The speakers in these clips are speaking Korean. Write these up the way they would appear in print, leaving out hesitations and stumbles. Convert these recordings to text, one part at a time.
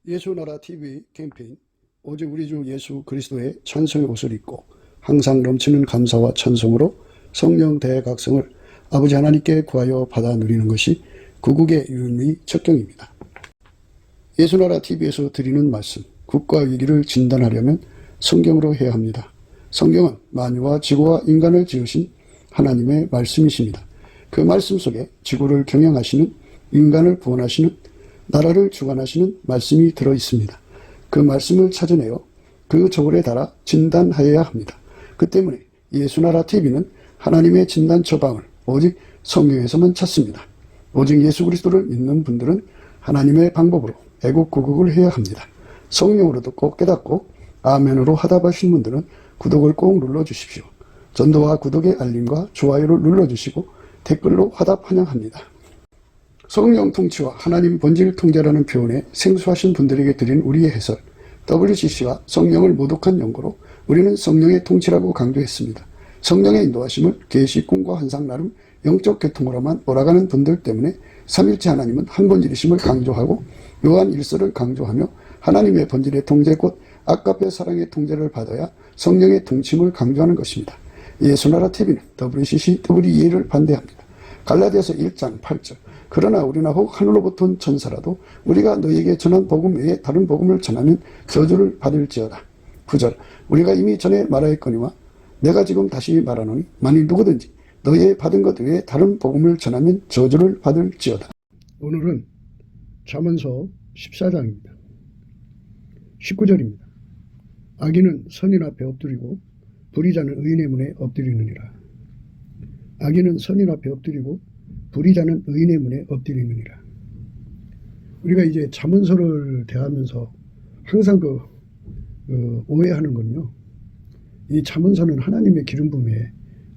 예수나라 TV 캠페인 오직 우리 주 예수 그리스도의 찬송의 옷을 입고 항상 넘치는 감사와 찬송으로 성령 대각성을 아버지 하나님께 구하여 받아 누리는 것이 구국의 유일무이 척경입니다. 예수나라 TV에서 드리는 말씀, 국가 위기를 진단하려면 성경으로 해야 합니다. 성경은 만유와 지구와 인간을 지으신 하나님의 말씀이십니다. 그 말씀 속에 지구를 경영하시는, 인간을 구원하시는, 나라를 주관하시는 말씀이 들어있습니다. 그 말씀을 찾아내어 그 저울에 달아 진단하여야 합니다. 그 때문에 예수나라 TV는 하나님의 진단 처방을 오직 성경에서만 찾습니다. 오직 예수 그리스도를 믿는 분들은 하나님의 방법으로 애국구국을 해야 합니다. 성령으로 듣고 깨닫고 아멘으로 화답하신 분들은 구독을 꼭 눌러주십시오. 전도와 구독의 알림과 좋아요를 눌러주시고 댓글로 화답 환영합니다. 성령 통치와 하나님 본질 통제라는 표현에 생소하신 분들에게 드린 우리의 해설, WCC가 성령을 모독한 연고로 우리는 성령의 통치라고 강조했습니다. 성령의 인도하심을 계시, 꿈과 환상 나름 영적 계통으로만 몰아가는 분들 때문에 삼일체 하나님은 한 본질이심을 강조하고 요한 1서를 강조하며 하나님의 본질의 통제 곧 아까페 사랑의 통제를 받아야 성령의 통치임을 강조하는 것입니다. 예수나라 TV는 WCC, WEA를 반대합니다. 갈라디아서 1장 8절 그러나 우리나 혹 하늘로부터 온 천사라도 우리가 너희에게 전한 복음 외에 다른 복음을 전하면 저주를 받을지어다. 9절 우리가 이미 전에 말하였거니와 내가 지금 다시 말하노니 만일 누구든지 너희의 받은 것 외에 다른 복음을 전하면 저주를 받을지어다. 오늘은 잠언서 14장입니다. 19절입니다. 악인은 선인 앞에 엎드리고 불의자는 의인의 문에 엎드리느니라. 악인은 선인 앞에 엎드리고 불의자는 의인의 문에 엎드리느니라. 우리가 이제 잠언서를 대하면서 항상 오해하는 건요. 이 잠언서는 하나님의 기름 부음에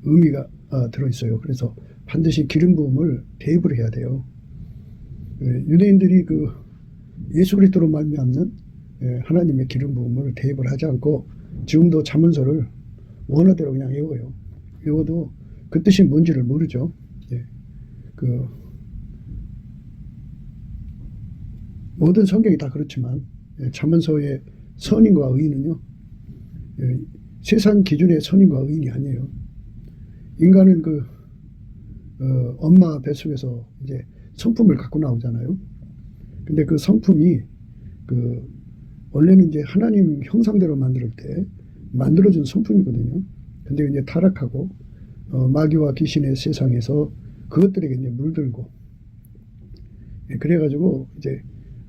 의미가 들어있어요. 그래서 반드시 기름 부음을 대입을 해야 돼요. 유대인들이 예수 그리스도로 말미암는 하나님의 기름 부음을 대입을 하지 않고 지금도 잠언서를 원어대로 그냥 외워요. 외워도 그 뜻이 뭔지를 모르죠. 모든 성경이 다 그렇지만 잠언서의 선인과 의인은요, 세상 기준의 선인과 의인이 아니에요. 인간은 엄마 뱃속에서 이제 성품을 갖고 나오잖아요. 근데 그 성품이 원래는 이제 하나님 형상대로 만들 때 만들어진 성품이거든요. 근데 이제 타락하고 마귀와 귀신의 세상에서 그것들에게 이제 물들고, 그래가지고 이제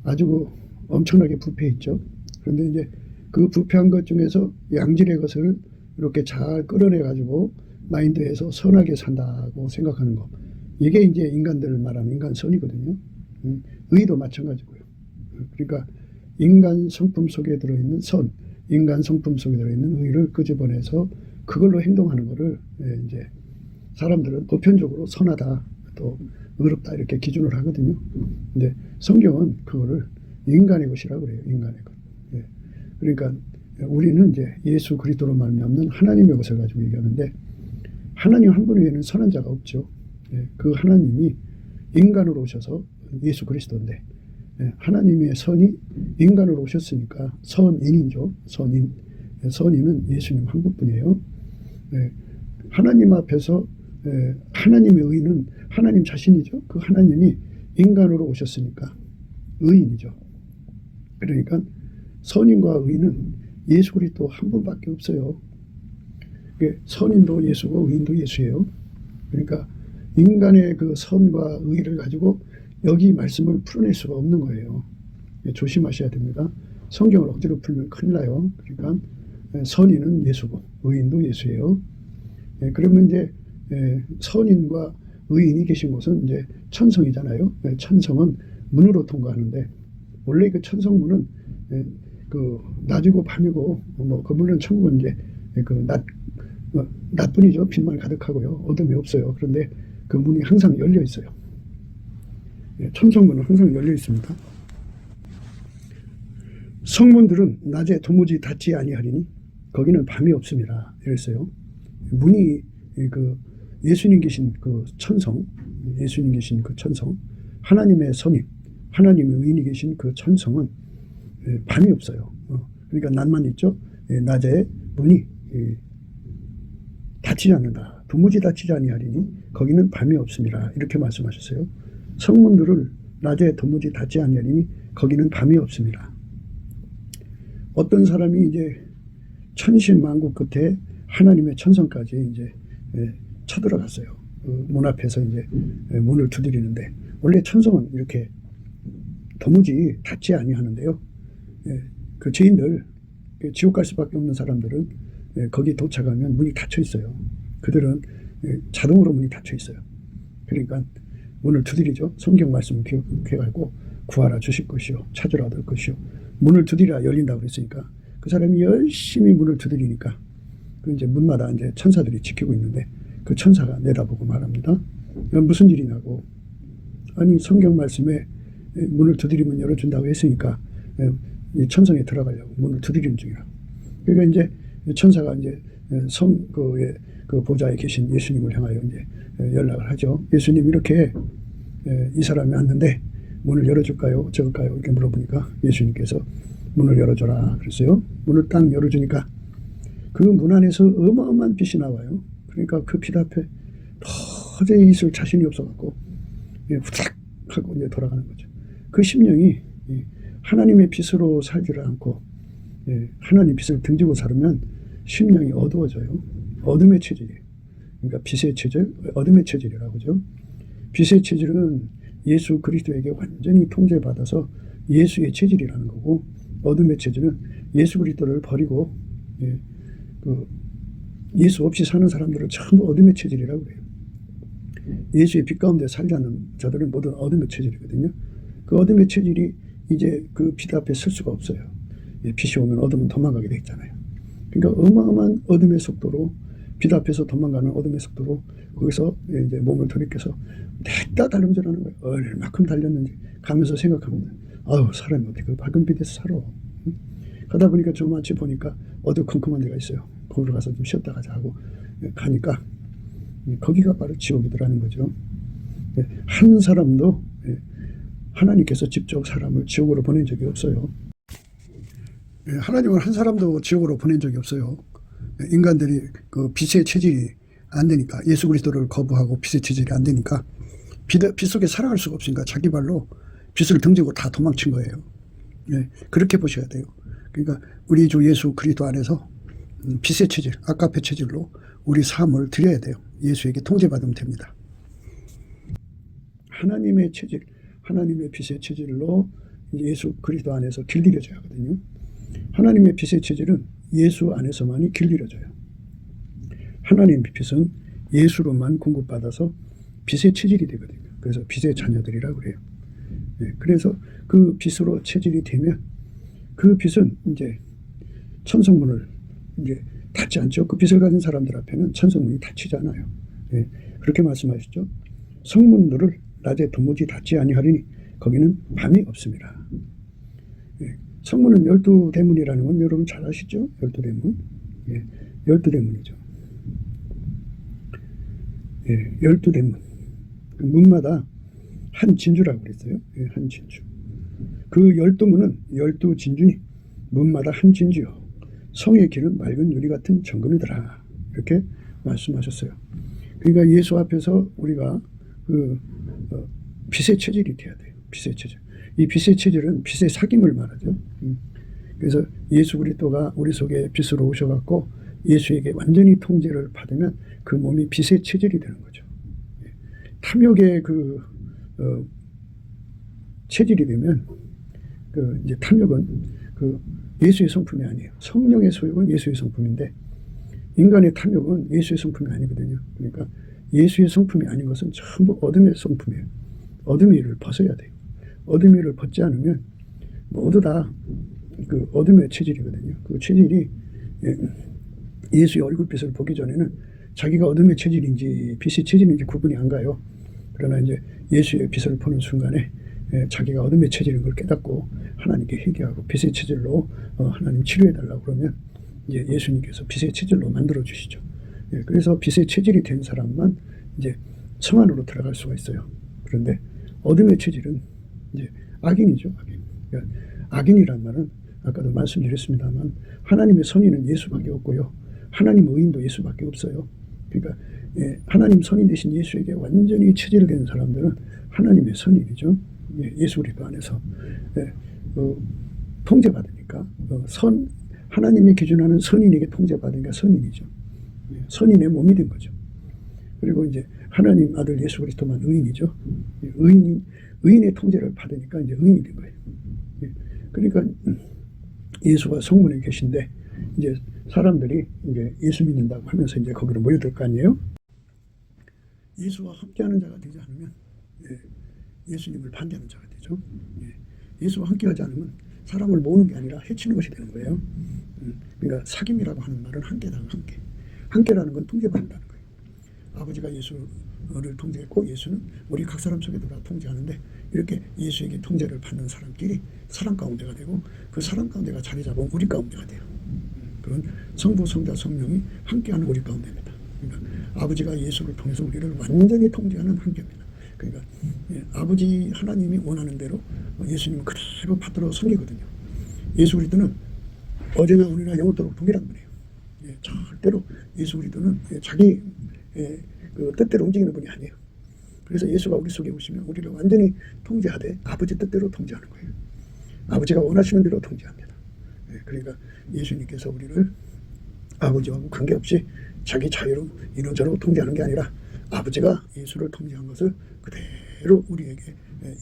아주 엄청나게 부패했죠. 그런데 이제 그 부패한 것 중에서 양질의 것을 이렇게 잘 끌어내가지고 마인드에서 선하게 산다고 생각하는 거. 이게 이제 인간들을 말하는 인간선이거든요. 의도 마찬가지고요. 그러니까 인간 성품 속에 들어있는 선, 인간 성품 속에 들어있는 의를 끄집어내서 그걸로 행동하는 거를 이제 사람들은 보편적으로 선하다, 또 의롭다 이렇게 기준을 하거든요. 근데 성경은 그거를 인간의 것이라고 그래요. 인간의 것. 그러니까 우리는 이제 예수 그리스도로 말미암는 하나님의 것을 가지고 얘기하는데 하나님 한 분 외에는 선한 자가 없죠. 그 하나님이 인간으로 오셔서 예수 그리스도인데 하나님의 선이 인간으로 오셨으니까 선인이죠. 선인. 선인은 예수님 한 분뿐이에요. 하나님 앞에서 하나님의 의는 하나님 자신이죠. 그 하나님이 인간으로 오셨으니까 의인이죠. 그러니까 선인과 의인은 예수 그리스도 한 분밖에 없어요. 선인도 예수고 의인도 예수예요. 그러니까 인간의 그 선과 의를 가지고 여기 말씀을 풀어낼 수가 없는 거예요. 조심하셔야 됩니다. 성경을 억지로 풀면 큰일 나요. 그러니까 선인은 예수고 의인도 예수예요. 그러면 이제 선인과 의인이 계신 곳은 이제 천성이잖아요. 천성은 문으로 통과하는데 원래 그 천성문은 낮이고 밤이고 그 물론 천국은 이제 낮뿐이죠. 빛만 가득하고요. 어둠이 없어요. 그런데 그 문이 항상 열려 있어요. 천성문은 항상 열려 있습니다. 성문들은 낮에 도무지 닫지 아니하리니 거기는 밤이 없습니다. 이랬어요. 문이 예수님 계신 그 천성, 예수님 계신 그 천성, 하나님의 선임, 하나님의 의인이 계신 그 천성은 밤이 없어요. 그러니까 낮만 있죠. 낮에 문이 닫히지 않는다. 도무지 닫히지 아니하리니 거기는 밤이 없습니다. 이렇게 말씀하셨어요. 성문들을 낮에 도무지 닫지 아니하리니 거기는 밤이 없습니다. 어떤 사람이 이제 천신만국 끝에 하나님의 천성까지 이제 쳐들어갔어요. 문 앞에서 이제 문을 두드리는데, 원래 천성은 이렇게 도무지 닫지 아니하는데요. 그 죄인들, 지옥 갈 수밖에 없는 사람들은 거기 도착하면 문이 닫혀 있어요. 그들은 자동으로 문이 닫혀 있어요. 그러니까 문을 두드리죠. 성경 말씀을 기억해가지고 구하라 주실 것이요, 찾으라 얻을 것이요, 문을 두드리라 열린다고 그랬으니까 그 사람이 열심히 문을 두드리니까 그 이제 문마다 이제 천사들이 지키고 있는데 그 천사가 내다보고 말합니다. 이건 무슨 일이냐고. 아니, 성경 말씀에 문을 두드리면 열어준다고 했으니까 이 천성에 들어가려고 문을 두드리는 중이라고. 그러니까 이제 천사가 이제 그 보좌에 계신 예수님을 향하여 이제 연락을 하죠. 예수님, 이렇게 이 사람이 왔는데 문을 열어줄까요? 적을까요? 이렇게 물어보니까 예수님께서 문을 열어줘라 그랬어요. 문을 딱 열어주니까 그 문 안에서 어마어마한 빛이 나와요. 그러니까 그 빛 앞에 도저히 있을 자신이 없어갖고 후딱 하고 이제 돌아가는 거죠. 그 심령이 하나님의 빛으로 살지를 않고 하나님 빛을 등지고 살으면 심령이 어두워져요. 어둠의 체질이에요. 그러니까 빛의 체질, 어둠의 체질이라고 하죠. 빛의 체질은 예수 그리스도에게 완전히 통제받아서 예수의 체질이라는 거고, 어둠의 체질은 예수 그리스도를 버리고 예수 없이 사는 사람들은 전부 어둠의 체질이라고 해요. 예수의 빛 가운데 살지 않는 자들은 모두 어둠의 체질이거든요. 그 어둠의 체질이 이제 그 빛 앞에 설 수가 없어요. 빛이 오면 어둠은 도망가게 돼 있잖아요. 그러니까 어마어마한 어둠의 속도로, 빛 앞에서 도망가는 어둠의 속도로 거기서 이제 몸을 돌이켜서 냈다 달름질하는 거예요. 얼마큼 달렸는지 가면서 생각합니다. 아우, 사람이 어떻게 그 밝은 빛에서 살아. 가다 보니까 조그맣이 보니까 어두컴컴한 데가 있어요. 거기로 가서 좀 쉬었다 가자 하고 가니까 거기가 바로 지옥이더라는 거죠. 한 사람도 하나님께서 직접 사람을 지옥으로 보낸 적이 없어요. 하나님은 한 사람도 지옥으로 보낸 적이 없어요. 인간들이 그 빛의 체질이 안 되니까, 예수 그리스도를 거부하고 빛의 체질이 안 되니까 빛 속에 살아갈 수가 없으니까 자기 발로 빛을 등지고 다 도망친 거예요. 그렇게 보셔야 돼요. 그러니까 우리 주 예수 그리스도 안에서 빛의 체질, 아까페 체질로 우리 삶을 드려야 돼요. 예수에게 통제받으면 됩니다. 하나님의 체질, 하나님의 빛의 체질로 예수 그리스도 안에서 길들여져야 하거든요. 하나님의 빛의 체질은 예수 안에서만이 길들여져요. 하나님의 빛은 예수로만 공급받아서 빛의 체질이 되거든요. 그래서 빛의 자녀들이라고 그래요. 그래서 그 빛으로 체질이 되면 그 빛은 이제 천성문을 이제 닫지 않죠. 그 빛을 가진 사람들 앞에는 천성문이 닫히지 않아요. 그렇게 말씀하셨죠. 성문들을 낮에 도무지 닫지 아니하리니 거기는 밤이 없습니다. 성문은 12대문이라는 건 여러분 잘 아시죠? 12대문. 12대문이죠. 12대문. 문마다 한 진주라고 그랬어요. 한 진주. 그 12문은 12진주니 문마다 한 진주요. 성의 길은 맑은 유리 같은 정금이더라. 이렇게 말씀하셨어요. 그러니까 예수 앞에서 우리가 빛의 체질이 돼야 돼요. 빛의 체질. 이 빛의 체질은 빛의 사귐을 말하죠. 그래서 예수 그리스도가 우리 속에 빛으로 오셔갖고 예수에게 완전히 통제를 받으면 그 몸이 빛의 체질이 되는 거죠. 탐욕의 체질이 되면 이제 탐욕은 예수의 성품이 아니에요. 성령의 소욕은 예수의 성품인데 인간의 탐욕은 예수의 성품이 아니거든요. 그러니까 예수의 성품이 아닌 것은 전부 어둠의 성품이에요. 어둠의 일을 벗어야 돼요. 어둠의 일을 벗지 않으면 모두 다 그 어둠의 체질이거든요. 그 체질이 예수의 얼굴빛을 보기 전에는 자기가 어둠의 체질인지 빛의 체질인지 구분이 안 가요. 그러나 이제 예수의 빛을 보는 순간에 자기가 어둠의 체질인 걸 깨닫고 하나님께 회개하고 빛의 체질로 하나님 치료해달라고 그러면 이제 예수님께서 빛의 체질로 만들어 주시죠. 그래서 빛의 체질이 된 사람만 이제 성 안으로 들어갈 수가 있어요. 그런데 어둠의 체질은 이제 악인이죠. 악인. 그러니까 악인이란 말은 아까도 말씀드렸습니다만 하나님의 선인은 예수밖에 없고요. 하나님 의인도 예수밖에 없어요. 그러니까 하나님 선인 되신 예수에게 완전히 체질을 된 사람들은 하나님의 선인이죠. 예수 그리스도 안에서 통제받으니까 하나님의 기준하는 선인에게 통제받으니까 선인이죠. 선인의 몸이 된 거죠. 그리고 이제 하나님 아들 예수 그리스도만 의인이죠. 의인의 통제를 받으니까 이제 의인이 된 거예요. 그러니까 예수가 성문에 계신데 이제 사람들이 이제 예수 믿는다고 하면서 이제 거기로 모여들 거 아니에요? 예수와 함께하는 자가 되지 않으면 예수님을 반대하는 자가 되죠. 예수와 함께하지 않으면 사람을 모으는 게 아니라 해치는 것이 되는 거예요. 그러니까 사귐이라고 하는 말은 함께다가 함께. 함께라는 건 통제받는다는 거예요. 아버지가 예수를 통제했고 예수는 우리 각 사람 속에 들어와 통제하는데 이렇게 예수에게 통제를 받는 사람끼리 사람 가운데가 되고 그 사람 가운데가 자리 잡으면 우리 가운데가 돼요. 그런 성부, 성자, 성령이 함께하는 우리 가운데입니다. 그러니까 아버지가 예수를 통해서 우리를 완전히 통제하는 함께입니다. 그러니까 아버지 하나님이 원하는 대로 예수님은 그대로 받들어 섬기거든요. 예수 그리스도는 어제나 오늘이나 영원토록 동일한 분이에요. 절대로 예수 그리스도는 자기 그 뜻대로 움직이는 분이 아니에요. 그래서 예수가 우리 속에 오시면 우리를 완전히 통제하되 아버지 뜻대로 통제하는 거예요. 아버지가 원하시는 대로 통제합니다. 그러니까 예수님께서 우리를 아버지하고 관계없이 자기 자유로 이런저런 통제하는 게 아니라 아버지가 예수를 통제한 것을 그대로 우리에게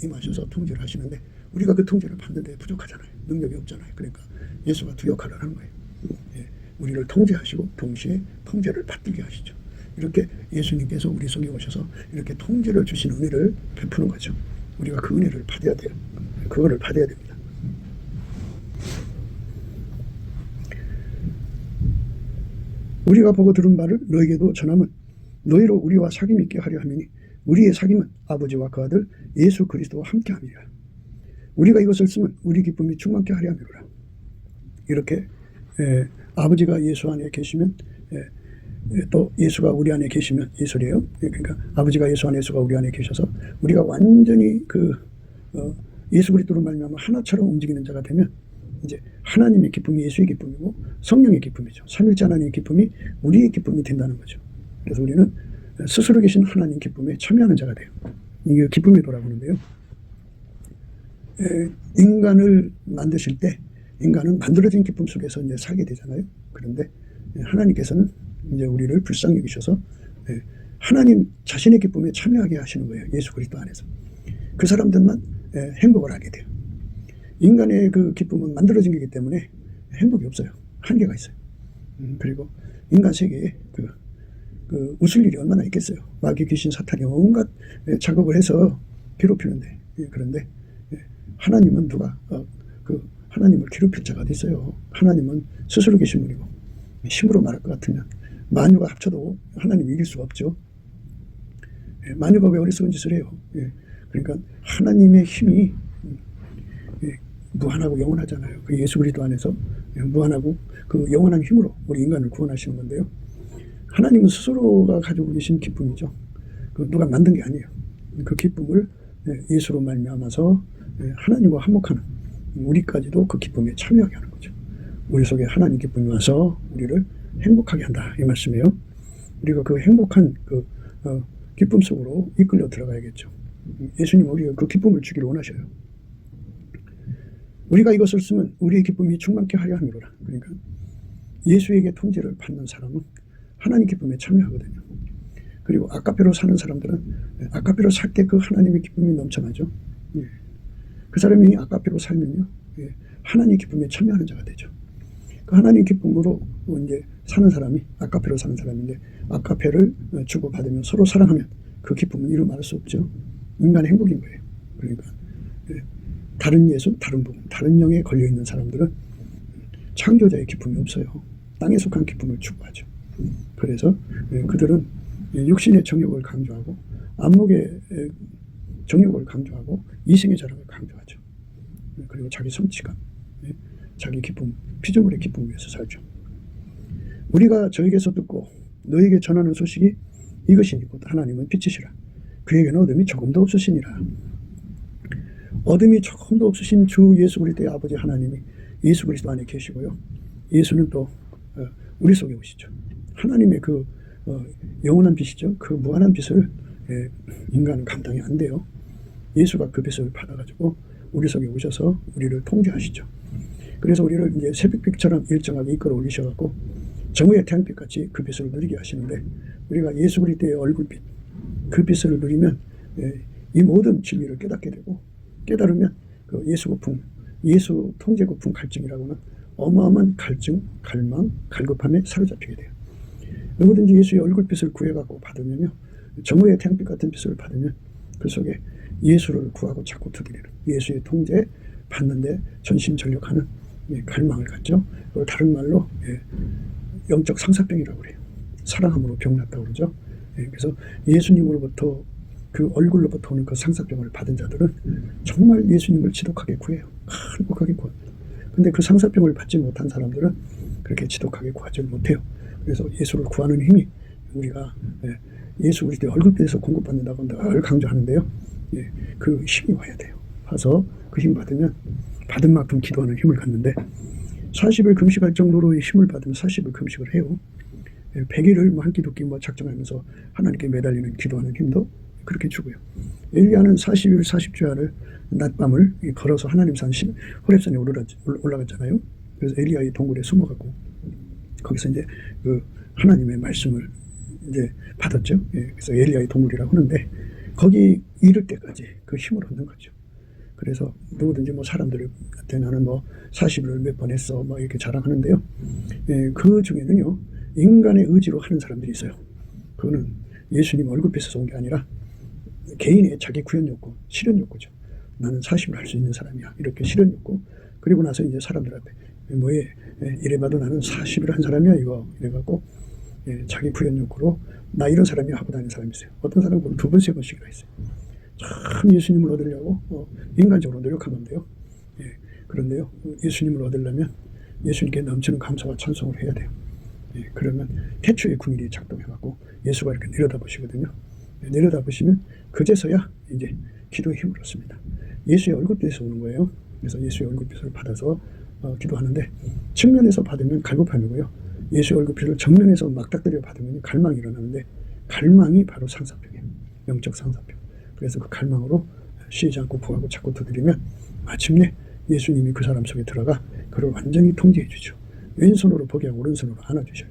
임하셔서 통제를 하시는데 우리가 그 통제를 받는데 부족하잖아요. 능력이 없잖아요. 그러니까 예수가 두 역할을 하는 거예요. 우리를 통제하시고 동시에 통제를 받들게 하시죠. 이렇게 예수님께서 우리 속에 오셔서 이렇게 통제를 주신 은혜를 베푸는 거죠. 우리가 그 은혜를 받아야 돼요. 그거를 받아야 됩니다. 우리가 보고 들은 바를 너에게도 전함은 너희로 우리와 사귐 있게 하려 함이니 우리의 사귐은 아버지와 그 아들 예수 그리스도와 함께 함이라. 우리가 이것을 쓰면 우리 기쁨이 충만케 하려 함이로라. 이렇게 아버지가 예수 안에 계시면 또 예수가 우리 안에 계시면 이 소리예요. 그러니까 아버지가 예수 안에 예수가 우리 안에 계셔서 우리가 완전히 예수 그리스도로 말미암아 하나처럼 움직이는 자가 되면 이제 하나님의 기쁨이 예수의 기쁨이고 성령의 기쁨이죠. 삼일째 하나님의 기쁨이 우리의 기쁨이 된다는 거죠. 그래서 우리는 스스로 계신 하나님 기쁨에 참여하는 자가 돼요. 이게 기쁨이 돌아보는데요. 인간을 만드실 때 인간은 만들어진 기쁨 속에서 이제 살게 되잖아요. 그런데 하나님께서는 이제 우리를 불쌍히 여기셔서 하나님 자신의 기쁨에 참여하게 하시는 거예요. 예수 그리스도 안에서. 그 사람들만 행복을 하게 돼요. 인간의 그 기쁨은 만들어진 거기 때문에 행복이 없어요. 한계가 있어요. 그리고 인간 세계에 웃을 일이 얼마나 있겠어요. 마귀 귀신 사탄이 온갖 작업을 해서 괴롭히는데 그런데 하나님은 누가 하나님을 괴롭힐 자가 어디 있어요. 하나님은 스스로 계신 분이고 힘으로 말할 것 같으면 만유가 합쳐도 하나님 이길 수가 없죠. 만유가 왜 어리석은 짓을 해요. 그러니까 하나님의 힘이 무한하고 영원하잖아요. 그 예수 그리스도 안에서 무한하고 그 영원한 힘으로 우리 인간을 구원하시는 건데요. 하나님은 스스로가 가지고 계신 기쁨이죠. 누가 만든 게 아니에요. 그 기쁨을 예수로 말미암아서 하나님과 화목하는 우리까지도 그 기쁨에 참여하게 하는 거죠. 우리 속에 하나님 기쁨이 와서 우리를 행복하게 한다 이 말씀이에요. 우리가 그 행복한 기쁨 속으로 이끌려 들어가야겠죠. 예수님 우리가 그 기쁨을 주기를 원하셔요. 우리가 이것을 쓰면 우리의 기쁨이 충만케 하려 함이로라. 그러니까 예수에게 통제를 받는 사람은 하나님 기쁨에 참여하거든요. 그리고 아카페로 사는 사람들은 아카페로 살 때 그 하나님의 기쁨이 넘쳐나죠. 그 사람이 아카페로 살면요, 하나님 기쁨에 참여하는 자가 되죠. 그 하나님 기쁨으로 이제 사는 사람이 아카페로 사는 사람인데 아카페를 주고 받으면 서로 사랑하면 그 기쁨은 이루 말할 수 없죠. 인간의 행복인 거예요. 그러니까 다른 예수, 다른 복음, 다른 영에 걸려 있는 사람들은 창조자의 기쁨이 없어요. 땅에 속한 기쁨을 추구하죠. 그래서 그들은 육신의 정욕을 강조하고 안목의 정욕을 강조하고 이생의 자랑을 강조하죠. 그리고 자기 성취감, 자기 기쁨, 피조물의 기쁨을 위해서 살죠. 우리가 저에게서 듣고 너에게 전하는 소식이 이것이니 곧 하나님은 빛이시라. 그에게는 어둠이 조금도 없으시니라. 어둠이 조금도 없으신 주 예수 그리스도의 아버지 하나님이 예수 그리스도 안에 계시고요. 예수는 또 우리 속에 오시죠. 하나님의 그 영원한 빛이죠. 그 무한한 빛을 인간은 감당이 안 돼요. 예수가 그 빛을 받아가지고 우리 속에 오셔서 우리를 통제하시죠. 그래서 우리를 이제 새벽빛처럼 일정하게 이끌어 올리셔갖고 정오의 태양빛같이 그 빛을 누리게 하시는데, 우리가 예수 그리스도의 얼굴빛, 그 빛을 누리면 이 모든 진리를 깨닫게 되고, 깨달으면 그 예수 고풍, 예수 통제 고풍 갈증이라고는 어마어마한 갈증, 갈망, 갈급함에 사로잡히게 돼요. 누구든지 예수의 얼굴빛을 구해갖고 받으면요, 정오의 태양빛 같은 빛을 받으면 그 속에 예수를 구하고 찾고 두드리는, 예수의 통제 받는데 전심전력하는 갈망을 갖죠. 그걸 다른 말로 영적 상사병이라고 그래요. 사랑함으로 병났다고 그러죠. 그래서 예수님으로부터 그 얼굴로부터 오는 그 상사병을 받은 자들은 정말 예수님을 지독하게 구해요. 행복하게 구합니다. 근데 그 상사병을 받지 못한 사람들은 그렇게 지독하게 구하지 못해요. 그래서 예수를 구하는 힘이 우리가 예수 그리스도의 얼굴빛에서 공급받는다고 늘 강조하는데요. 그 힘이 와야 돼요. 와서 그 힘 받으면 받은 만큼 기도하는 힘을 갖는데, 40일 금식할 정도로의 힘을 받으면 40일 금식을 해요. 100일을 한 끼 두 끼 작정하면서 하나님께 매달리는 기도하는 힘도 그렇게 주고요. 엘리야는 40일 40주야를 낮밤을 걸어서 하나님 산 호렙산에 올라갔잖아요. 그래서 엘리야의 동굴에 숨어갖고 거기서 이제 그 하나님의 말씀을 이제 받았죠. 그래서 엘리야의 동굴이라고 하는데, 거기 이를 때까지 그 힘을 얻는 거죠. 그래서 누구든지 사람들한테 나는 40일을 몇 번 했어 이렇게 자랑하는데요. 그 중에는요, 인간의 의지로 하는 사람들이 있어요. 그거는 예수님 얼굴빛에서 온 게 아니라 개인의 자기 구현 욕구, 실현 욕구죠. 나는 40을 할 수 있는 사람이야, 이렇게 실현 욕구. 그리고 나서 이제 사람들 앞에 이래봐도 나는 40을 한 사람이야 이거 이래갖고 자기 구현 욕구로 나 이런 사람이 하고 다니는 사람이 있어요. 어떤 사람은 두 번, 세 번씩이나 있어요. 참 예수님을 얻으려고 인간적으로 노력하면 돼요. 그런데요, 예수님을 얻으려면 예수님께 넘치는 감사와 찬송을 해야 돼요. 그러면 태초의 궁일이 작동해갖고 예수가 이렇게 내려다보시거든요. 내려다보시면 그제서야 이제 기도의 힘을 얻습니다. 예수의 얼굴빛에서 오는 거예요. 그래서 예수의 얼굴빛을 받아서 기도하는데, 측면에서 받으면 갈급함이고요. 예수의 얼굴빛을 정면에서 막닥뜨려 받으면 갈망이 일어나는데, 갈망이 바로 상사병이에요. 영적 상사병. 그래서 그 갈망으로 쉬지 않고 구하고 찾고 두드리면 마침내 예수님이 그 사람 속에 들어가 그를 완전히 통제해 주죠. 왼손으로 포기하고 오른손으로 안아주셔요.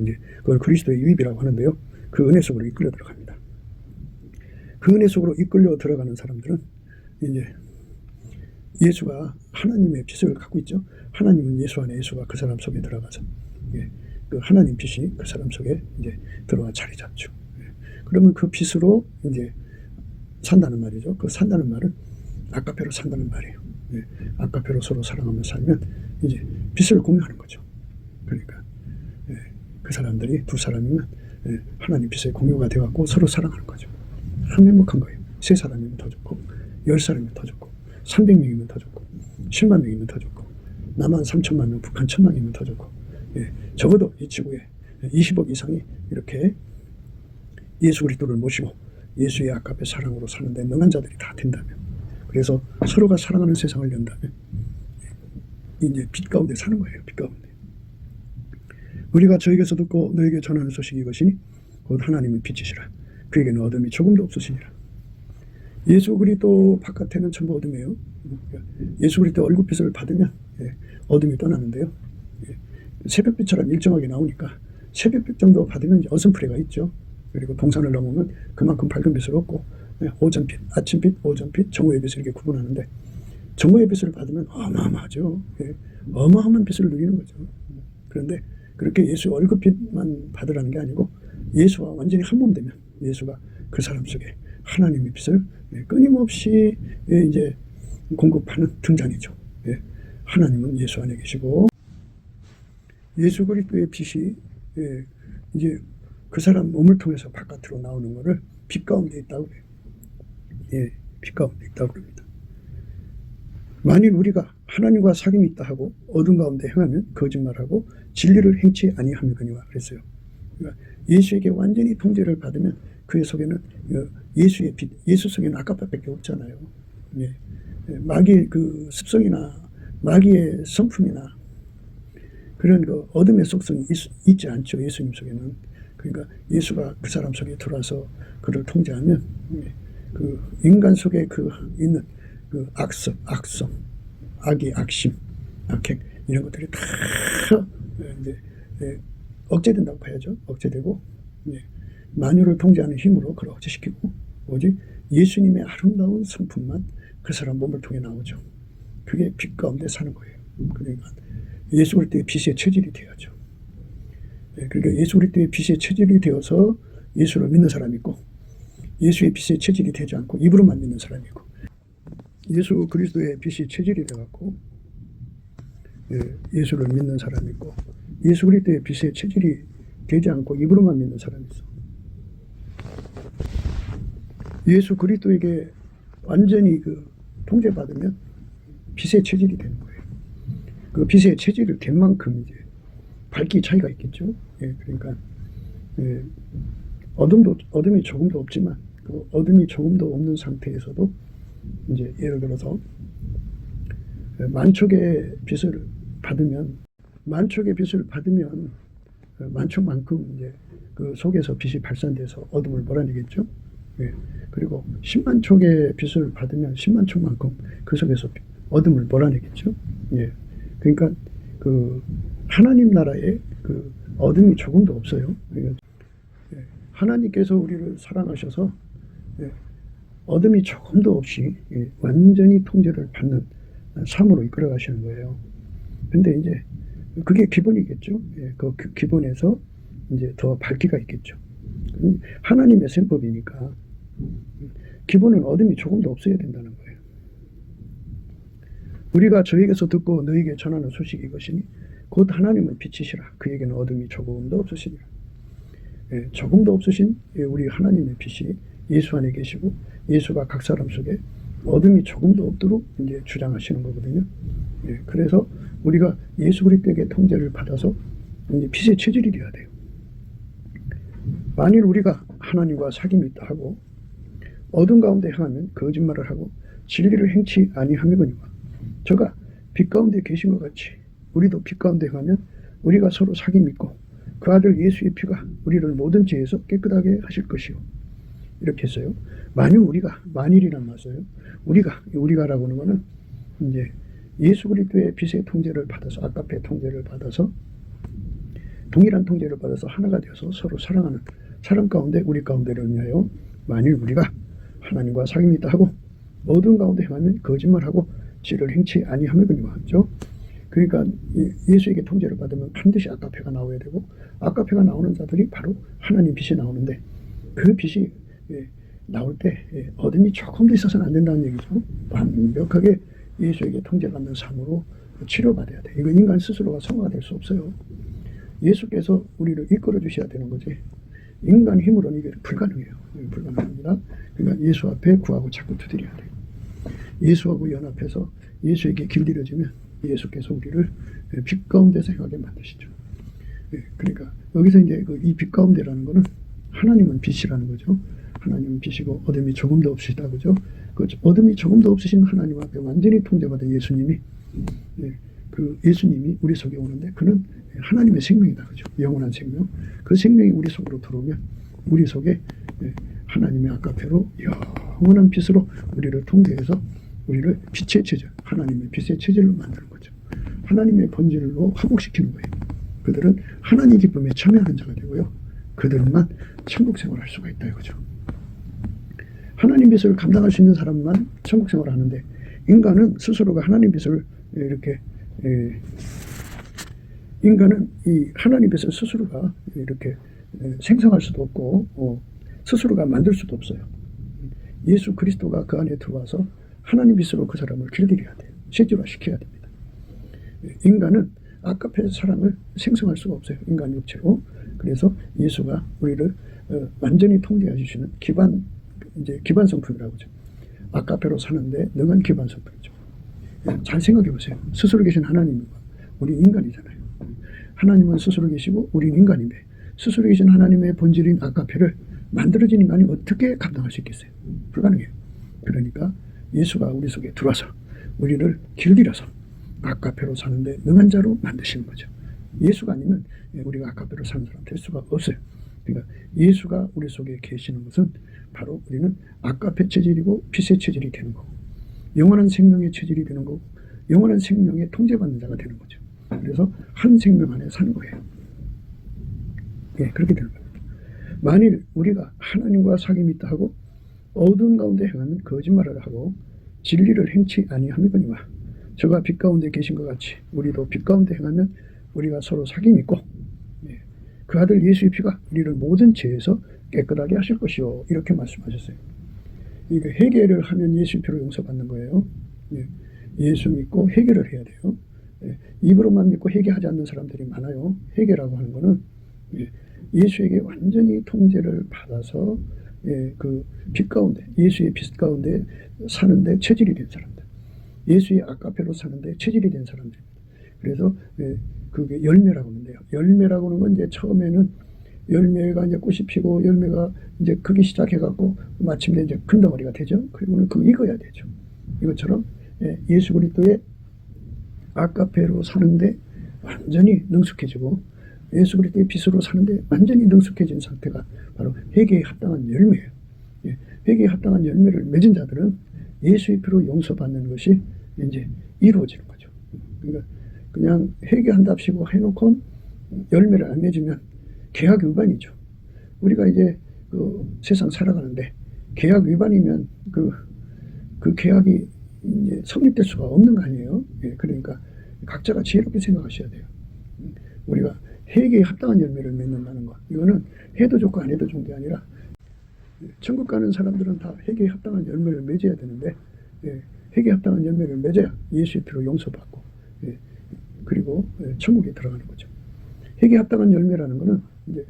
이제 그걸 그리스도의 유입이라고 하는데요. 그 은혜 속으로 이끌려 들어갑니다. 그 은혜 속으로 이끌려 들어가는 사람들은 이제 예수가 하나님의 빛을 갖고 있죠. 하나님은 예수 안에, 예수가 그 사람 속에 들어가서 그 하나님 빛이 그 사람 속에 이제 들어와 자리 잡죠. 그러면 그 빛으로 이제 산다는 말이죠. 그 산다는 말은 아까페로 산다는 말이에요. 아까페로 서로 사랑하며 살면 이제 빛을 공유하는 거죠. 그러니까 그 사람들이 두 사람이면 하나님 빛의 공유가 되어갖고 서로 사랑하는 거죠. 참 행복한 거예요. 3사람이면 더 좋고 10사람이면 더 좋고 300명이면 더 좋고 10만 명이면 더 좋고 남한 3천만 명, 북한 1,000만이면 더 좋고 적어도 이 지구에 20억 이상이 이렇게 예수 그리스도를 모시고 예수의 아까페 사랑으로 사는데 능한 자들이 다 된다면, 그래서 서로가 사랑하는 세상을 연다면 이제 빛 가운데 사는 거예요. 빛 가운데. 우리가 저에게서 듣고 너에게 전하는 소식이 이것이니 곧 하나님의 빛이시라. 그에게는 어둠이 조금도 없으시니라. 예수 그리스도 바깥에는 전부 어둠이에요. 예수 그리스도 얼굴빛을 받으면 어둠이 떠나는데요. 새벽빛처럼 일정하게 나오니까 새벽빛 정도 받으면 어슴프레가 있죠. 그리고 동산을 넘으면 그만큼 밝은 빛을 얻고 오전빛, 아침빛, 오전빛, 정오의 빛을 이렇게 구분하는데, 정오의 빛을 받으면 어마어마하죠. 어마어마한 빛을 누리는 거죠. 그런데 그렇게 예수 얼굴빛만 받으라는 게 아니고 예수와 완전히 한 몸 되면 예수가 그 사람 속에 하나님의 빛을 끊임없이 이제 공급하는 등잔이죠. 하나님은 예수 안에 계시고 예수 그리스도의 빛이 이제 그 사람 몸을 통해서 바깥으로 나오는 것을 빛 가운데 있다고 해요. 빛 가운데 있다고 합니다. 만일 우리가 하나님과 사귐이 있다 하고 어둠 가운데 행하면 거짓말하고 진리를 행치 아니하느니와 그랬어요. 그러니까 예수에게 완전히 통제를 받으면 그의 속에는 예수의 빛, 예수 속에는 아까밖에 없잖아요. 예. 마귀의 그 습성이나 마귀의 성품이나 그런 그 어둠의 속성이 있지 않죠. 예수님 속에는. 그러니까 예수가 그 사람 속에 들어와서 그를 통제하면 그 인간 속에 그 있는 그 악성, 악의 악심, 악행 이런 것들이 다 이제 억제된다고 봐야죠. 억제되고 만유를 통제하는 힘으로 그걸 억제시키고 오직 예수님의 아름다운 성품만 그 사람 몸을 통해 나오죠. 그게 빛 가운데 사는 거예요. 그러니까 예수 그리스도의 빛의 체질이 되어야죠. 그러니까 예수 그리스도의 빛의 체질이 되어서 예수를 믿는 사람이 있고 예수의 빛의 체질이 되지 않고 입으로만 믿는 사람이 있고 예수 그리스도의 빛이 체질이 되어갖고 예수를 믿는 사람이 있고 예수 그리스도의 빛의 체질이 되지 않고 입으로만 믿는 사람이 있어. 예수 그리스도에게 완전히 그 통제받으면 빛의 체질이 되는 거예요. 그 빛의 체질을 된 만큼 이제 밝기 차이가 있겠죠. 그러니까 어둠이 조금도 없지만 그 어둠이 조금도 없는 상태에서도 이제 예를 들어서 만촉의 빛을 받으면 만촉만큼 이제 그 속에서 빛이 발산돼서 어둠을 몰아내겠죠. 그리고 10만 촉의 빛을 받으면 10만 촉만큼 그 속에서 어둠을 몰아내겠죠. 그러니까 그 하나님 나라에 그 어둠이 조금도 없어요. 그러니까 하나님께서 우리를 사랑하셔서 어둠이 조금도 없이 완전히 통제를 받는 삶으로 이끌어 가시는 거예요. 근데 이제 그게 기본이겠죠. 그 기본에서 이제 더 밝기가 있겠죠. 하나님의 셈법이니까 기본은 어둠이 조금도 없어야 된다는 거예요. 우리가 저에게서 듣고 너에게 전하는 소식이 이것이니 곧 하나님은 빛이시라. 그에게는 어둠이 조금도 없으시니라. 조금도 없으신 우리 하나님의 빛이 예수 안에 계시고 예수가 각 사람 속에 어둠이 조금도 없도록 이제 주장하시는 거거든요. 그래서 우리가 예수 그리스도에게 통제를 받아서 이제 빛의 체질이 되어야 돼요. 만일 우리가 하나님과 사귐이 있다 하고 어둠 가운데 행하면 거짓말을 하고 진리를 행치 아니하미거니와 저가 빛 가운데 계신 것 같이 우리도 빛 가운데 행하면 우리가 서로 사귐이 있고 그 아들 예수의 피가 우리를 모든 죄에서 깨끗하게 하실 것이요. 이렇게 했어요. 만일이란 말이에요. 우리가라고 하는 거는 이제 예수 그리스도의 빛의 통제를 받아서 아까페 통제를 받아서 동일한 통제를 받아서 하나가 되어서 서로 사랑하는 사람 가운데 우리 가운데를 위하여 만일 우리가 하나님과 사귐이 있다 하고 어두운 가운데 행하면 거짓말하고 죄를 행치 아니하미거니와 하죠. 그러니까 예수에게 통제를 받으면 반드시 아까페가 나와야 되고 아까페가 나오는 자들이 바로 하나님 빛이 나오는데 그 빛이 나올 때 어둠이 조금도 있어서는 안 된다는 얘기죠. 완벽하게 예수에게 통제받는 삶으로 치료받아야 돼. 이건 인간 스스로가 성화가 될 수 없어요. 예수께서 우리를 이끌어 주셔야 되는 거지. 인간 힘으로는 이게 불가능해요. 불가능합니다. 그러니까 예수 앞에 구하고 자꾸 두드려야 돼요. 예수하고 연합해서 예수에게 길들여지면 예수께서 우리를 빛 가운데서 행하게 만드시죠. 그러니까 여기서 이제 이 빛 가운데라는 거는 하나님은 빛이라는 거죠. 하나님은 빛이고 어둠이 조금도 없으시다 그죠? 그 어둠이 조금도 없으신 하나님 앞에 완전히 통제받은 예수님이 그 예수님이 우리 속에 오는데 그는 하나님의 생명이다 그죠? 영원한 생명. 그 생명이 우리 속으로 들어오면 우리 속에 하나님의 아까페로 영원한 빛으로 우리를 통제해서 우리를 빛의 체질, 하나님의 빛의 체질로 만드는 거죠. 하나님의 본질로 화목시키는 거예요. 그들은 하나님 기쁨에 참여하는 자가 되고요. 그들만 천국 생활을 할 수가 있다 이거죠. 하나님 빛을 감당할 수 있는 사람만 천국 생활을 하는데 인간은 스스로가 하나님 빛을 이렇게 인간은 이 하나님 빛을 스스로가 이렇게 생성할 수도 없고 스스로가 만들 수도 없어요. 예수 그리스도가 그 안에 들어와서 하나님 빛으로 그 사람을 길들여야 돼요. 실제화시켜야 됩니다. 인간은 아까페 사람을 생성할 수가 없어요. 인간 육체로. 그래서 예수가 우리를 완전히 통제해 주시는 기반 성품이라고 하죠. 아까페로 사는데 능한 기반 성품이죠. 잘 생각해 보세요. 스스로 계신 하나님과 우리 인간이잖아요. 하나님은 스스로 계시고 우리는 인간인데 스스로 계신 하나님의 본질인 아까페를 만들어진 인간이 어떻게 감당할 수 있겠어요? 불가능해요. 그러니까 예수가 우리 속에 들어와서 우리를 길들여서 아카페로 사는데 능한 자로 만드시는 거죠. 예수가 아니면 우리가 아카페로 사는 사람 될 수가 없어요. 그러니까 예수가 우리 속에 계시는 것은 바로 우리는 아카페 체질이고 빛의 체질이 되는 거고, 영원한 생명의 체질이 되는 거고, 영원한 생명의 통제받는 자가 되는 거죠. 그래서 한 생명 안에 사는 거예요. 예, 그렇게 되는 겁니다. 만일 우리가 하나님과 사귐이 있다 하고 어두운 가운데 행하면 거짓말을 하고 진리를 행치 아니하미거니와, 저가 빛 가운데 계신 것 같이 우리도 빛 가운데 행하면 우리가 서로 사귐이 있고, 그 아들 예수의 피가 우리를 모든 죄에서 깨끗하게 하실 것이요, 이렇게 말씀하셨어요. 이거 회개를 하면 예수의 피로 용서받는 거예요. 예수 믿고 회개를 해야 돼요. 입으로만 믿고 회개하지 않는 사람들이 많아요. 회개라고 하는 거는 예수에게 완전히 통제를 받아서 그 빛 가운데, 예수의 빛 가운데 사는데 체질이 된 사람들, 예수의 아카페로 사는데 체질이 된 사람들입니다. 그래서 그게 열매라고 하는데요. 열매라고 하는 건 이제 처음에는 열매가 이제 꽃이 피고 열매가 이제 크기 시작해갖고 마침내 이제 큰 덩어리가 되죠. 그리고는 그 익어야 되죠. 이것처럼 예수 그리스도의 아카페로 사는데 완전히 능숙해지고 예수 그리스도의 빛으로 사는데 완전히 능숙해진 상태가 바로 회개에 합당한 열매예요. 회개에 합당한 열매를 맺은 자들은 예수의 피로 용서받는 것이 이제 이루어지는 거죠. 그러니까 그냥 회개한답시고 해놓고 열매를 안 맺으면 계약 위반이죠. 우리가 이제 그 세상 살아가는데 계약 위반이면 그 계약이 이제 성립될 수가 없는 거 아니에요. 그러니까 각자가 지혜롭게 생각하셔야 돼요. 우리가 회개에 합당한 열매를 맺는다는 것, 이거는 해도 좋고 안 해도 좋은 게 아니라, 천국 가는 사람들은 다 회개에 합당한 열매를 맺어야 되는데, 회개에 합당한 열매를 맺어야 예수의 피로 용서받고, 그리고 천국에 들어가는 거죠. 회개에 합당한 열매라는 것은 이제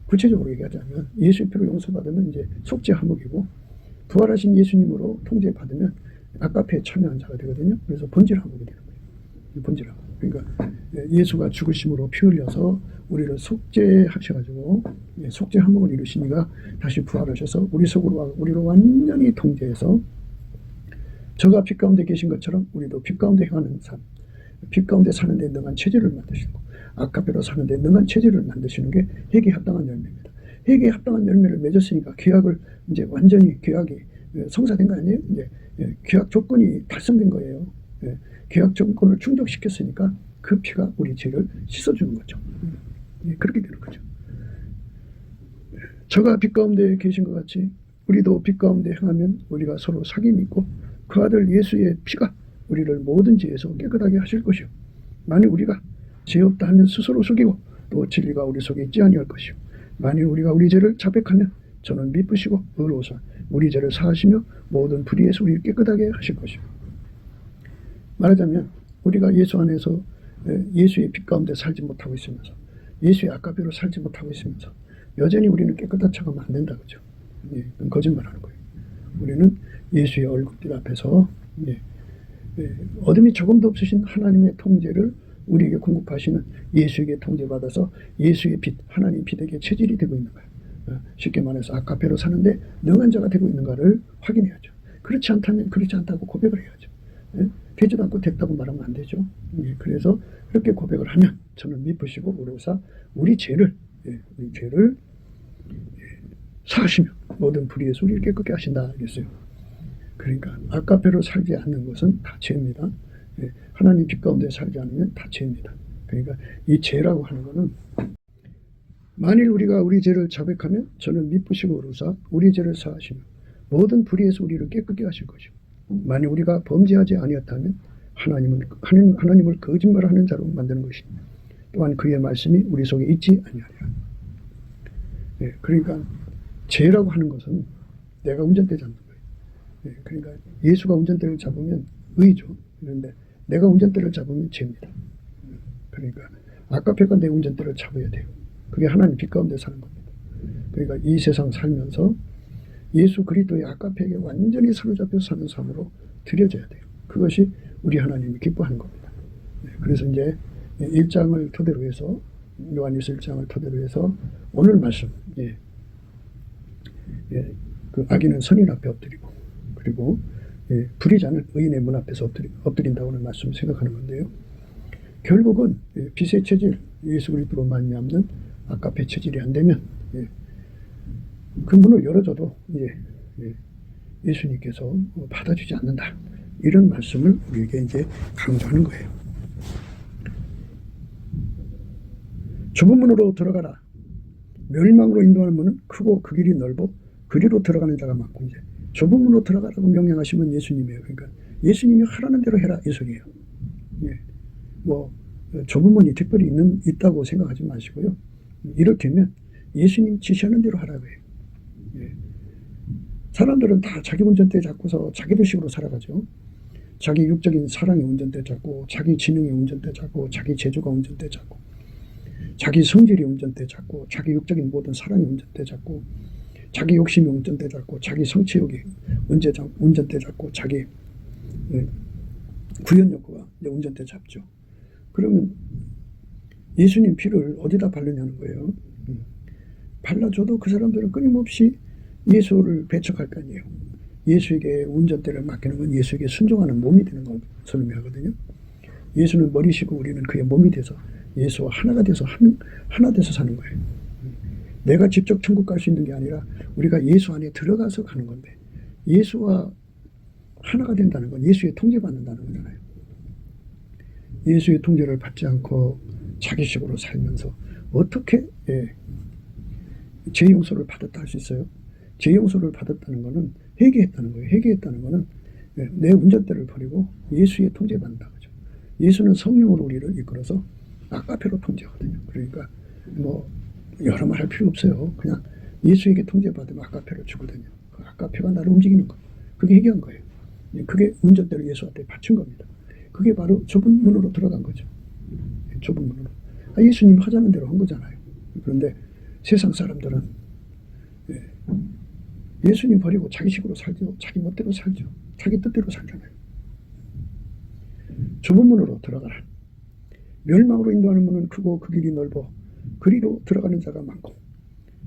구체적으로 얘기하자면 예수의 피로 용서받으면 이제 속죄 화목이고, 부활하신 예수님으로 통제받으면 아카페에 참여한 자가 되거든요. 그래서 본질 화목이 되는 거예요. 본질 화목. 그러니까 예수가 죽으심으로 피 흘려서 우리를 속죄하셔가지고 속죄 화목을 이루시니까 다시 부활하셔서 우리 속으로 우리를 완전히 통제해서 저가 빛 가운데 계신 것처럼 우리도 빛 가운데 행하는 삶, 빛 가운데 사는 데 능한 체질을 만드시고 아카페로 사는 데 능한 체질을 만드시는 게 회개에 합당한 열매입니다. 회개에 합당한 열매를 맺었으니까 계약을 이제 완전히 계약이 성사된 거 아니에요? 이제 계약 조건이 달성된 거예요. 계약 조건을 충족시켰으니까 그 피가 우리 죄를 씻어주는 거죠. 그렇게 되는 거죠. 저가 빛 가운데 계신 것 같이 우리도 빛 가운데 행하면 우리가 서로 사귐이 있고 그 아들 예수의 피가 우리를 모든 죄에서 깨끗하게 하실 것이요, 만일 우리가 죄 없다 하면 스스로 속이고 또 진리가 우리 속에 있지 아니할 것이요, 만일 우리가 우리 죄를 자백하면 저는 미쁘시고 의로우사 우리 죄를 사하시며 모든 불의에서 우리를 깨끗하게 하실 것이요. 말하자면 우리가 예수 안에서 예수의 빛 가운데 살지 못하고 있으면서 예수의 아카페로 살지 못하고 있으면서 여전히 우리는 깨끗하지 않으면 안 된다, 그죠? 그건 거짓말하는 거예요. 우리는 예수의 얼굴빛 앞에서 어둠이 조금도 없으신 하나님의 통제를 우리에게 공급하시는 예수에게 통제받아서 예수의 빛, 하나님 빛에게 체질이 되고 있는 거예요. 쉽게 말해서 아카페로 사는데 능한 자가 되고 있는가를 확인해야죠. 그렇지 않다면 그렇지 않다고 고백을 해야죠. 되지도 않고 됐다고 말하면 안 되죠. 그래서 그렇게 고백을 하면 저는 미쁘시고 의로우사 우리 죄를 사하시며 모든 불의에서 우리를 깨끗게 하신다 그랬어요. 그러니까 아카페로 살지 않는 것은 다 죄입니다. 하나님 빛 가운데 살지 않으면 다 죄입니다. 그러니까 이 죄라고 하는 것은 만일 우리가 우리 죄를 자백하면 저는 미쁘시고 의로우사 우리 죄를 사하시며 모든 불의에서 우리를 깨끗게 하실 것이고, 만일 우리가 범죄하지 아니었다면 하나님을 거짓말하는 자로 만드는 것입니다. 또한 그의 말씀이 우리 속에 있지 아니하리라. 그러니까 죄라고 하는 것은 내가 운전대 잡는 거예요. 그러니까 예수가 운전대를 잡으면 의죠. 그런데 내가 운전대를 잡으면 죄입니다. 그러니까 아카페가 내 운전대를 잡아야 돼요. 그게 하나님 빛 가운데 사는 겁니다. 그러니까 이 세상 살면서 예수 그리스도의 아카페에게 완전히 사로잡혀 사는 삶으로 들여져야 돼요. 그것이 우리 하나님이 기뻐하는 겁니다. 그래서 이제 1장을 토대로 해서 요한일서 1장을 토대로 해서 오늘 말씀, 그 악인은 선인 앞에 엎드리고 그리고 불의자는 의인의 문 앞에서 엎드린다고는 말씀을 생각하는 건데요. 결국은 빛의 체질, 예수 그리스도로 말미암는 아까페 체질이 안 되면 그 문을 열어줘도 예수님께서 받아주지 않는다. 이런 말씀을 우리에게 이제 강조하는 거예요. 좁은 문으로 들어가라. 멸망으로 인도하는 문은 크고 그 길이 넓어 그리로 들어가는 자가 많고, 이제 좁은 문으로 들어가라고 명령하시면 예수님이에요. 그러니까 예수님이 하라는 대로 해라 이 소리예요. 뭐 좁은 문이 특별히 있다고 생각하지 마시고요. 이렇게 하면 예수님 지시하는 대로 하라고 해요. 사람들은 다 자기 운전대 잡고서 자기들 식으로 살아가죠. 자기 육적인 사랑의 운전대 잡고, 자기 지능의 운전대 잡고, 자기 재주가 운전대 잡고, 자기 성질의 운전대 잡고, 자기 육적인 모든 사랑의 운전대 잡고, 자기 욕심의 운전대 잡고, 자기 성취욕의 운전대 잡고, 자기 구현 욕구가 운전대 잡죠. 그러면 예수님 피를 어디다 바르냐는 거예요. 발라줘도 그 사람들은 끊임없이 예수를 배척할 거 아니에요. 예수에게 운전대를 맡기는 건 예수에게 순종하는 몸이 되는 걸 설명하거든요. 예수는 머리시고 우리는 그의 몸이 돼서 예수와 하나가 돼서 하나 돼서 사는 거예요. 내가 직접 천국 갈 수 있는 게 아니라 우리가 예수 안에 들어가서 가는 건데, 예수와 하나가 된다는 건 예수의 통제받는다는 거잖아요. 예수의 통제를 받지 않고 자기식으로 살면서 어떻게 죄 용서를 받았다 할 수 있어요? 죄 용서를 받았다는 것은 회개했다는 거예요. 회개했다는 것은 내 운전대를 버리고 예수의 통제받는다 거죠. 예수는 성령으로 우리를 이끌어서 아까페로 통제하거든요. 그러니까 뭐 여러 말 할 필요 없어요. 그냥 예수에게 통제받으면 아까페로 주거든요. 그 아까페가 나를 움직이는 거예요. 그게 회개한 거예요. 그게 운전대를 예수한테 바친 겁니다. 그게 바로 좁은 문으로 들어간 거죠. 좁은 문으로. 예수님 하자는 대로 한 거잖아요. 그런데 세상 사람들은 예수님 버리고 자기식으로 살죠. 자기 멋대로 살죠. 자기 뜻대로 살잖아요. 좁은 문으로 들어가라. 멸망으로 인도하는 문은 크고 그 길이 넓어 그리로 들어가는 자가 많고,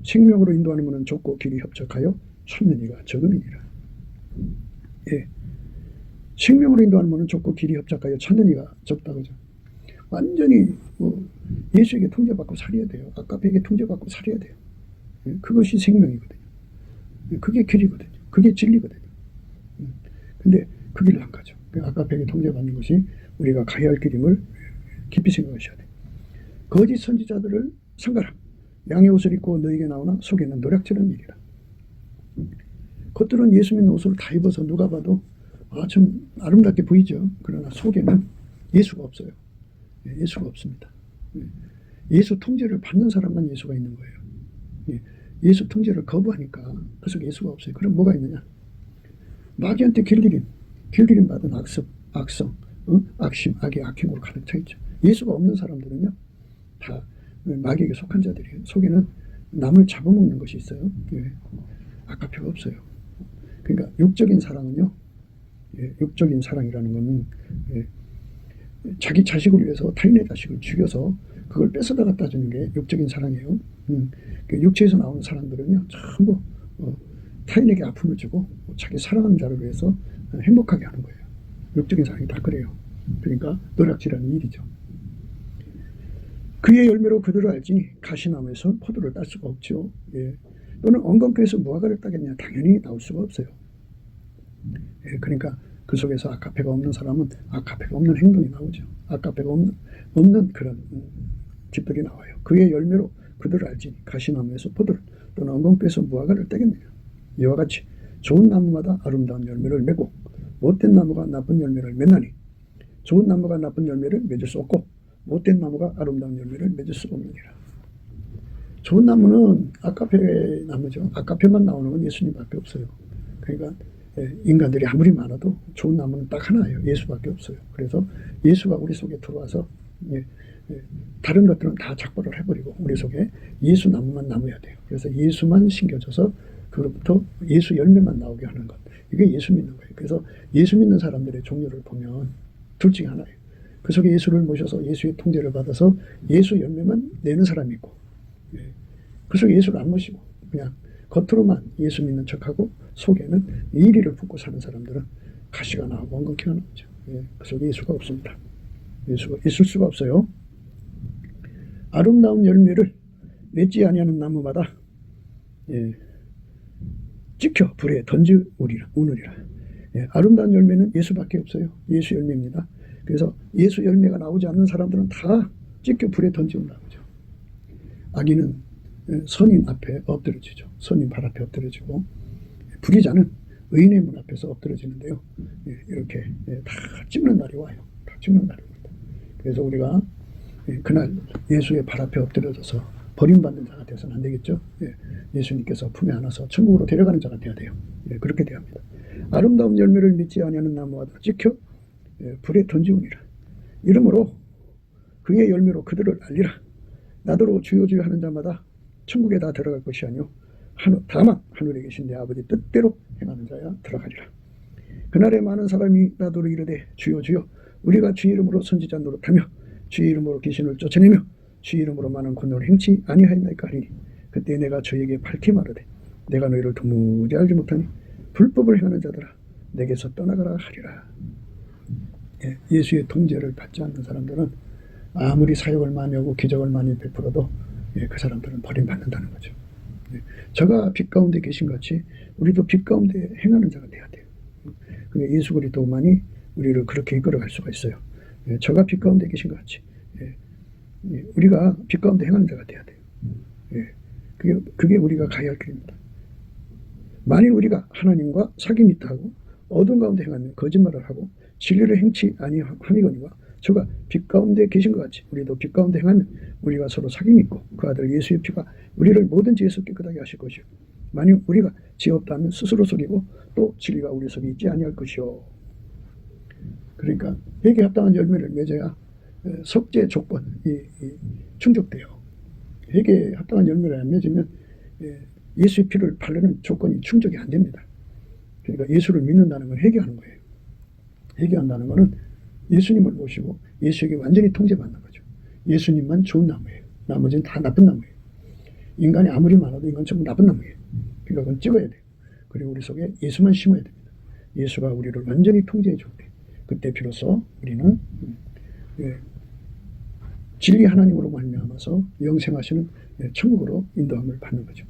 생명으로 인도하는 문은 좁고 길이 협착하여 찾는 이가 적음이니라. 생명으로 인도하는 문은 좁고 길이 협착하여 찾는 이가 적다 그죠. 완전히 예수에게 통제받고 살아야 돼요. 아까페에게 통제받고 살아야 돼요. 그것이 생명이거든요. 그게 길이거든요. 그게 진리거든요. 근데 그 길을 안 가죠. 아까페에게 통제받는 것이 우리가 가야 할 길임을 깊이 생각하셔야 돼요. 거짓 선지자들을 삼가라. 양의 옷을 입고 너에게 나오나 속에는 노략질한 일이라. 겉들은 예수 믿는 옷을 다 입어서 누가 봐도 좀 아름답게 보이죠. 그러나 속에는 예수가 없어요. 예수가 없습니다. 예수 통제를 받는 사람만 예수가 있는 거예요. 예수 통제를 거부하니까 그 속에 예수가 없어요. 그럼 뭐가 있느냐? 마귀한테 길들임 받은 악성, 악심, 악의 악행으로 가득 차 있죠. 예수가 없는 사람들은요, 다 마귀에게 속한 자들이에요. 속에는 남을 잡아먹는 것이 있어요. 아까페가 없어요. 그러니까 육적인 사랑은요, 육적인 사랑이라는 것은 자기 자식을 위해서 타인의 자식을 죽여서 그걸 뺏어다 갖다 주는 게 육적인 사랑이에요. 육체에서 나오는 사랑들은요, 전부 타인에게 아픔을 주고 자기 사랑하는 자를 위해서 행복하게 하는 거예요. 육적인 사랑이 다 그래요. 그러니까 노략질하는 일이죠. 그의 열매로 그들을 알지니 가시나무에서 포도를 딸 수가 없죠. 또는 엉겅퀴에서 무화과를 따겠냐? 당연히 나올 수가 없어요. 그러니까 그 속에서 아까페가 없는 사람은 아까페가 없는 행동이 나오죠. 아까페가 없는 그런 집들이 나와요. 그의 열매로 그들을 알지니 가시나무에서 포도를, 또는 엉겅퀴에서 무화과를 따겠느냐? 이와 같이 좋은 나무마다 아름다운 열매를 맺고 못된 나무가 나쁜 열매를 맺나니, 좋은 나무가 나쁜 열매를 맺을 수 없고 못된 나무가 아름다운 열매를 맺을 수 없느니라. 좋은 나무는 아까페 나무죠. 아까페만 나오는 건 예수님밖에 없어요. 그러니까 인간들이 아무리 많아도 좋은 나무는 딱 하나예요. 예수밖에 없어요. 그래서 예수가 우리 속에 들어와서 다른 것들은 다 작벌을 해버리고 우리 속에 예수 나무만 남아야 돼요. 그래서 예수만 심겨져서 그로부터 예수 열매만 나오게 하는 것. 이게 예수 믿는 거예요. 그래서 예수 믿는 사람들의 종류를 보면 둘 중에 하나예요. 그 속에 예수를 모셔서 예수의 통제를 받아서 예수 열매만 내는 사람이 있고, 그 속에 예수를 안 모시고 그냥 겉으로만 예수 믿는 척하고 속에는 이리를 품고 사는 사람들은 가시가 나오고 엉겅퀴가 나오죠. 예, 그 속에 예수가 없습니다. 예수가 있을 수가 없어요. 아름다운 열매를 맺지 아니하는 나무마다 예, 찍혀 불에 던지우리라. 예, 아름다운 열매는 예수밖에 없어요. 예수 열매입니다. 그래서 예수 열매가 나오지 않는 사람들은 다 찍혀 불에 던지운다고 하죠. 악인은 선인 앞에 엎드려지죠. 선인 발 앞에 엎드려지고, 불의자는 의인의 문 앞에서 엎드려지는데요. 예, 이렇게 다 찍는 날이 와요. 다 찍는 날이 옵니다. 그래서 우리가 그날 예수의 발 앞에 엎드려져서 버림받는 자가 되어서는 안 되겠죠. 예, 예수님께서 품에 안아서 천국으로 데려가는 자가 되어야 돼요. 예, 그렇게 돼야 합니다. 아름다운 열매를 맺지 아니하는 나무와 찍혀 불에 던지우니라. 이러므로 그의 열매로 그들을 알리라. 나더러 주여 주여 하는 자마다 천국에 다 들어갈 것이 아니요 다만 하늘에 계신 내 아버지 뜻대로 행하는 자야 들어가리라. 그날에 많은 사람이 나더러 이르되 주여 주여 우리가 주의 이름으로 선지자 노릇하며 주의 이름으로 귀신을 쫓아내며 주의 이름으로 많은 권능을 행치 아니하였나이까 하리니 그때 내가 저에게 밝히 말하되 내가 너희를 도무지 알지 못하니 불법을 행하는 자들아 내게서 떠나가라 하리라. 예, 예수의 통제를 받지 않는 사람들은 아무리 사역을 많이 하고 기적을 많이 베풀어도 그 사람들은 버림받는다는 거죠. 저가 빛 가운데 계신 같이 우리도 빛 가운데 행하는 자가 돼야 돼요. 예수 그리스도만이 우리를 그렇게 이끌어갈 수가 있어요. 저가 빛 가운데 계신 것 같이 우리가 빛 가운데 행하는 자가 돼야 돼요. 그게 우리가 가야 할 길입니다. 만일 우리가 하나님과 사귐이 있다 하고 어두운 가운데 행하면 거짓말을 하고 진리를 행치 아니함이거니와 저가 빛 가운데 계신 것 같이 우리도 빛 가운데 행하면 우리가 서로 사귐이 있고 그 아들 예수의 피가 우리를 모든 죄에서 깨끗하게 하실 것이요 만일 우리가 죄 없다면 스스로 속이고 또 진리가 우리 속에 있지 아니할 것이요. 그러니까 회개에 합당한 열매를 맺어야 속죄 조건이 충족돼요. 회개에 합당한 열매를 안 맺으면 예수의 피를 바르는 조건이 충족이 안 됩니다. 그러니까 예수를 믿는다는 건 회개하는 거예요. 회개한다는 것은 예수님을 모시고 예수에게 완전히 통제받는 거죠. 예수님만 좋은 나무예요. 나머지는 다 나쁜 나무예요. 인간이 아무리 많아도 인간 전부 나쁜 나무예요. 그러니까 그건 찍어야 돼요. 그리고 우리 속에 예수만 심어야 됩니다. 예수가 우리를 완전히 통제해 줄 때 그때 비로소 우리는 진리 하나님으로 말미암아서 영생하시는 천국으로 인도함을 받는 거죠.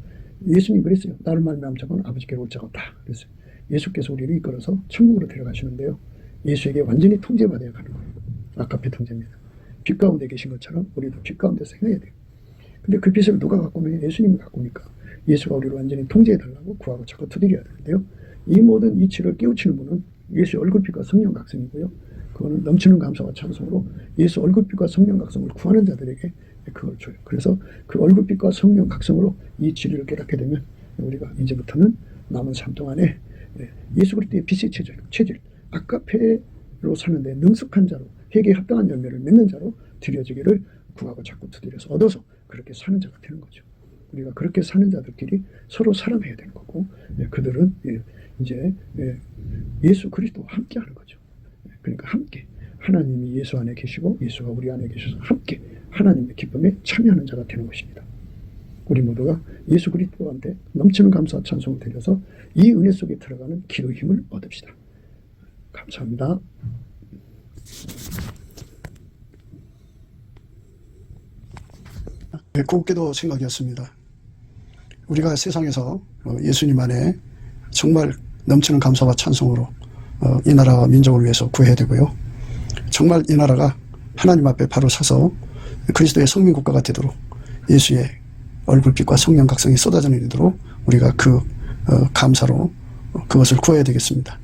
예수님 그랬어요. 나를 말미암은 자는 아버지께로 올 자가 없다. 그랬어요. 예수께서 우리를 이끌어서 천국으로 데려가시는데요. 예수에게 완전히 통제받아야 가는 거예요. 아까페 통제입니다. 빛 가운데 계신 것처럼 우리도 빛 가운데서 행해야 돼요. 근데 그 빛을 누가 갖고 오면 예수님이 갖고 오니까 예수가 우리를 완전히 통제해달라고 구하고 자꾸 두드려야 되는데요. 이 모든 이치를 깨우치는 분은 예수의 얼굴빛과 성령 각성이고요. 그거는 넘치는 감사와 찬송으로 예수 얼굴빛과 성령 각성을 구하는 자들에게 그걸 줘요. 그래서 그 얼굴빛과 성령 각성으로 이 진리를 깨닫게 되면 우리가 이제부터는 남은 삶 동안에 예수 그리스도의 빛의 체질 아까페로 사는데 능숙한 자로 회개에 합당한 열매를 맺는 자로 드려지기를 구하고 자꾸 두드려서 얻어서 그렇게 사는 자가 되는 거죠. 우리가 그렇게 사는 자들끼리 서로 사랑해야 되는 거고 그들은 이제 예수 그리스도와 함께 하는 거죠. 그러니까 함께 하나님이 예수 안에 계시고 예수가 우리 안에 계셔서 함께 하나님의 기쁨에 참여하는 자가 되는 것입니다. 우리 모두가 예수 그리스도한테 넘치는 감사와 찬송을 드려서 이 은혜 속에 들어가는 기도의 힘을 얻읍시다. 감사합니다. 곱게도 생각이었습니다. 우리가 세상에서 예수님 안에 정말 넘치는 감사와 찬송으로 이 나라와 민족을 위해서 구해야 되고요. 정말 이 나라가 하나님 앞에 바로 서서 그리스도의 성민국가가 되도록 예수의 얼굴빛과 성령 각성이 쏟아져 내리도록 우리가 그 감사로 그것을 구해야 되겠습니다.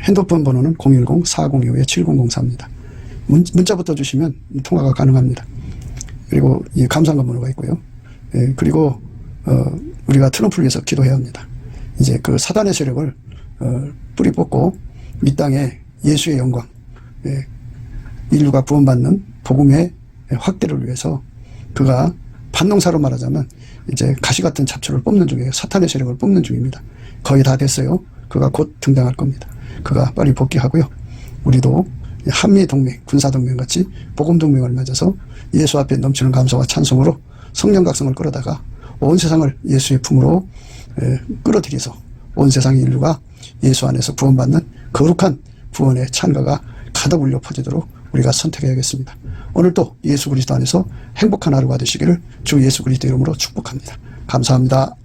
핸드폰 번호는 010-4025-7004입니다. 문자부터 주시면 통화가 가능합니다. 그리고 이 감사한 번호가 있고요. 그리고 우리가 트럼프를 위해서 기도해야 합니다. 이제 그 사단의 세력을 뿌리 뽑고 이 땅에 예수의 영광, 인류가 구원받는 복음의 확대를 위해서 그가 반농사로 말하자면 이제 가시 같은 잡초를 뽑는 중이에요. 사탄의 세력을 뽑는 중입니다. 거의 다 됐어요. 그가 곧 등장할 겁니다. 그가 빨리 복귀하고요. 우리도 한미동맹, 군사동맹 같이 복음동맹을 맺어서 예수 앞에 넘치는 감사와 찬송으로 성령 각성을 끌어다가 온 세상을 예수의 품으로 끌어들여서 온 세상의 인류가 예수 안에서 구원받는 거룩한 구원의 찬가가 가득 울려 퍼지도록 우리가 선택해야겠습니다. 오늘도 예수 그리스도 안에서 행복한 하루가 되시기를 주 예수 그리스도 이름으로 축복합니다. 감사합니다.